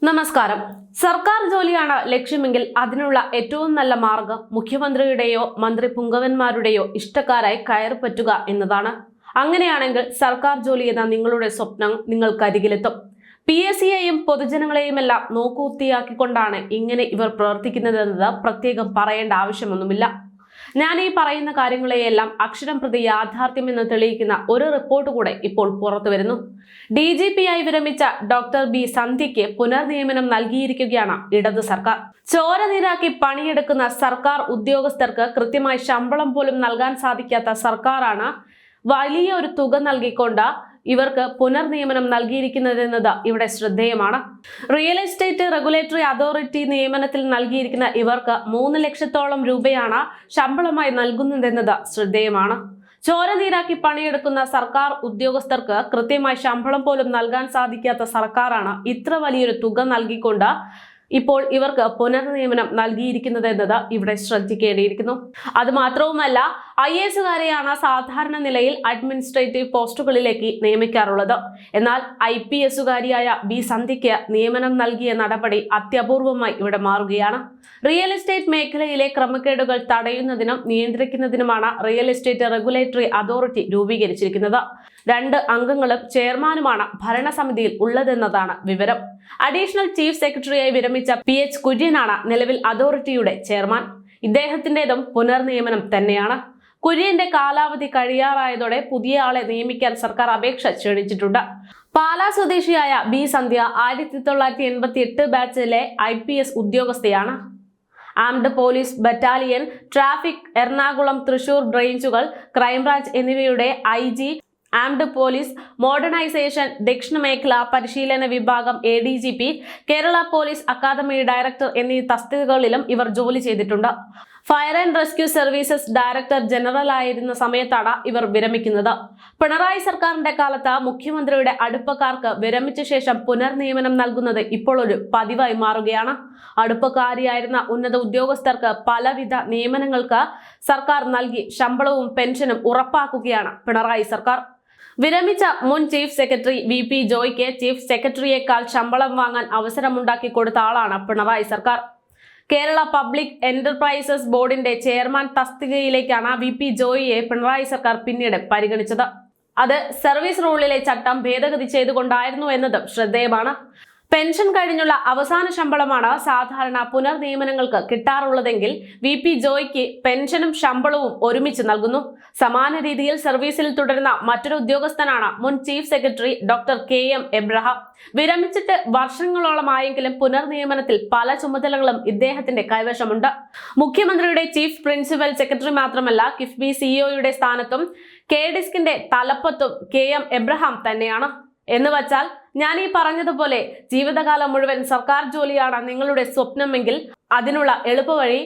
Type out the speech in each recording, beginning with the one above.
നമസ്കാരം. സർക്കാർ ജോലിയാണ് ലക്ഷ്യമെങ്കിൽ അതിനുള്ള ഏറ്റവും നല്ല മാർഗം മുഖ്യമന്ത്രിയുടെയോ മന്ത്രി പുങ്കവന്മാരുടെയോ ഇഷ്ടക്കാരായി കയറിപ്പറ്റുക എന്നതാണ്. അങ്ങനെയാണെങ്കിൽ സർക്കാർ ജോലി എന്ന നിങ്ങളുടെ സ്വപ്നം നിങ്ങൾക്കരികിലെത്തും. PSCയെയും പൊതുജനങ്ങളെയുമെല്ലാം നോക്കുകുത്തിയാക്കിക്കൊണ്ടാണ് ഇങ്ങനെ ഇവർ പ്രവർത്തിക്കുന്നതെന്നത് പ്രത്യേകം പറയേണ്ട ആവശ്യമൊന്നുമില്ല. ഞാൻ ഈ പറയുന്ന കാര്യങ്ങളെയെല്ലാം അക്ഷരം പ്രതി യാഥാർത്ഥ്യമെന്ന് തെളിയിക്കുന്ന ഒരു റിപ്പോർട്ട് കൂടെ ഇപ്പോൾ പുറത്തു വരുന്നു. DGP ആയി വിരമിച്ച ഡോക്ടർ B സന്ധ്യയ്ക്ക് പുനർനിയമനം നൽകിയിരിക്കുകയാണ് ഇടത് സർക്കാർ. ചോര നീരാക്കി പണിയെടുക്കുന്ന സർക്കാർ ഉദ്യോഗസ്ഥർക്ക് കൃത്യമായി ശമ്പളം പോലും നൽകാൻ സാധിക്കാത്ത സർക്കാരാണ് വലിയ ഒരു തുക നൽകിക്കൊണ്ട് ഇവർക്ക് പുനർനിയമനം നൽകിയിരിക്കുന്നതെന്നത് ഇവിടെ ശ്രദ്ധേയമാണ്. റിയൽ എസ്റ്റേറ്റ് റെഗുലേറ്ററി അതോറിറ്റി നിയമനത്തിൽ നൽകിയിരിക്കുന്ന ഇവർക്ക് 3 ലക്ഷത്തോളം രൂപയാണ് ശമ്പളമായി നൽകുന്നതെന്നത് ശ്രദ്ധേയമാണ്. ചോര നീരാക്കി പണിയെടുക്കുന്ന സർക്കാർ ഉദ്യോഗസ്ഥർക്ക് കൃത്യമായി ശമ്പളം പോലും നൽകാൻ സാധിക്കാത്ത സർക്കാരാണ് ഇത്ര വലിയൊരു തുക നൽകിക്കൊണ്ട് ഇപ്പോൾ ഇവർക്ക് പുനർനിയമനം നൽകിയിരിക്കുന്നത് എന്നത് ഇവിടെ ശ്രദ്ധിക്കേണ്ടിയിരിക്കുന്നു. അത് മാത്രവുമല്ല, IASകാരെയാണ് സാധാരണ നിലയിൽ അഡ്മിനിസ്ട്രേറ്റീവ് പോസ്റ്റുകളിലേക്ക് നിയമിക്കാറുള്ളത്. എന്നാൽ IPSകാരിയായ B സന്ധ്യയ്ക്ക് നിയമനം നൽകിയ നടപടി അത്യപൂർവമായി ഇവിടെ മാറുകയാണ്. റിയൽ എസ്റ്റേറ്റ് മേഖലയിലെ ക്രമക്കേടുകൾ തടയുന്നതിനും നിയന്ത്രിക്കുന്നതിനുമാണ് റിയൽ എസ്റ്റേറ്റ് റെഗുലേറ്ററി അതോറിറ്റി രൂപീകരിച്ചിരിക്കുന്നത്. 2 അംഗങ്ങളും ചെയർമാനുമാണ് ഭരണസമിതിയിൽ ഉള്ളതെന്നതാണ് വിവരം. അഡീഷണൽ ചീഫ് സെക്രട്ടറിയായി വിരമിച്ച PH കുര്യനാണ് നിലവിൽ അതോറിറ്റിയുടെ ചെയർമാൻ. ഇദ്ദേഹത്തിന്റേതും പുനർനിയമനം തന്നെയാണ്. കുര്യന്റെ കാലാവധി കഴിയാറായതോടെ പുതിയ ആളെ നിയമിക്കാൻ സർക്കാർ അപേക്ഷ ക്ഷണിച്ചിട്ടുണ്ട്. പാലാ സ്വദേശിയായ B സന്ധ്യ 1988 ബാച്ചിലെ IPS ഉദ്യോഗസ്ഥയാണ്. Armed police battalion, traffic, Ernakulam, Thrissur ബ്രാഞ്ചുകൾ, ക്രൈംബ്രാഞ്ച് എന്നിവയുടെ IG, ആംഡ് പോലീസ് മോഡേണൈസേഷൻ, ദക്ഷിണ മേഖല പരിശീലന വിഭാഗം ADGP, Kerala police academy director എന്നീ തസ്തികകളിലും ഇവർ ജോലി ചെയ്തിട്ടുണ്ട്. Fire and rescue services director general ആയിരുന്ന സമയത്താണ് ഇവർ വിരമിക്കുന്നത്. പിണറായി സർക്കാരിന്റെ കാലത്ത് മുഖ്യമന്ത്രിയുടെ അടുപ്പക്കാർക്ക് വിരമിച്ച ശേഷം പുനർനിയമനം നൽകുന്നത് ഇപ്പോൾ ഒരു പതിവായി മാറുകയാണ്. അടുപ്പക്കാരിയായിരുന്ന ഉന്നത ഉദ്യോഗസ്ഥർക്ക് പലവിധ നിയമനങ്ങൾക്ക് സർക്കാർ നൽകി ശമ്പളവും പെൻഷനും ഉറപ്പാക്കുകയാണ് പിണറായി സർക്കാർ. വിരമിച്ച മുൻ ചീഫ് സെക്രട്ടറി VP ജോയ്ക്ക് ചീഫ് സെക്രട്ടറിയേക്കാൾ ശമ്പളം വാങ്ങാൻ അവസരമുണ്ടാക്കി കൊടുത്ത ആളാണ് പിണറായി സർക്കാർ. കേരള പബ്ലിക് എന്റർപ്രൈസസ് ബോർഡിന്റെ ചെയർമാൻ തസ്തികയിലേക്കാണ് VP ജോയിയെ പിണറായി സർക്കാർ പിന്നീട് പരിഗണിച്ചത്. അത് സർവീസ് റൂളിലെ ചട്ടം ഭേദഗതി ചെയ്തുകൊണ്ടായിരുന്നു എന്നതും ശ്രദ്ധേയമാണ്. പെൻഷൻ കഴിഞ്ഞുള്ള അവസാന ശമ്പളമാണ് സാധാരണ പുനർനിയമനങ്ങൾക്ക് കിട്ടാറുള്ളതെങ്കിൽ VP ജോയ്ക്ക് പെൻഷനും ശമ്പളവും ഒരുമിച്ച് നൽകുന്നു. സമാന രീതിയിൽ സർവീസിൽ തുടരുന്ന മറ്റൊരു ഉദ്യോഗസ്ഥനാണ് മുൻ chief secretary doctor KM Abraham. വിരമിച്ചിട്ട് വർഷങ്ങളോളമായെങ്കിലും പുനർനിയമനത്തിൽ പല ചുമതലകളും ഇദ്ദേഹത്തിന്റെ കൈവശമുണ്ട്. മുഖ്യമന്ത്രിയുടെ ചീഫ് പ്രിൻസിപ്പൽ സെക്രട്ടറി മാത്രമല്ല, കിഫ്ബി CEOയുടെ സ്ഥാനത്തും KDISCന്റെ തലപ്പത്തും KM എബ്രഹാം തന്നെയാണ്. എന്ന് വച്ചാൽ ഞാൻ ഈ പറഞ്ഞതുപോലെ ജീവിതകാലം മുഴുവൻ സർക്കാർ ജോലിയാണ് നിങ്ങളുടെ സ്വപ്നമെങ്കിൽ അതിനുള്ള എളുപ്പവഴി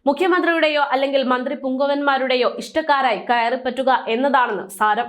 മുഖ്യമന്ത്രിയുടെയോ അല്ലെങ്കിൽ മന്ത്രി പുങ്കവന്മാരുടെയോ ഇഷ്ടക്കാരായി കയറിപ്പറ്റുക എന്നതാണെന്ന് സാരം.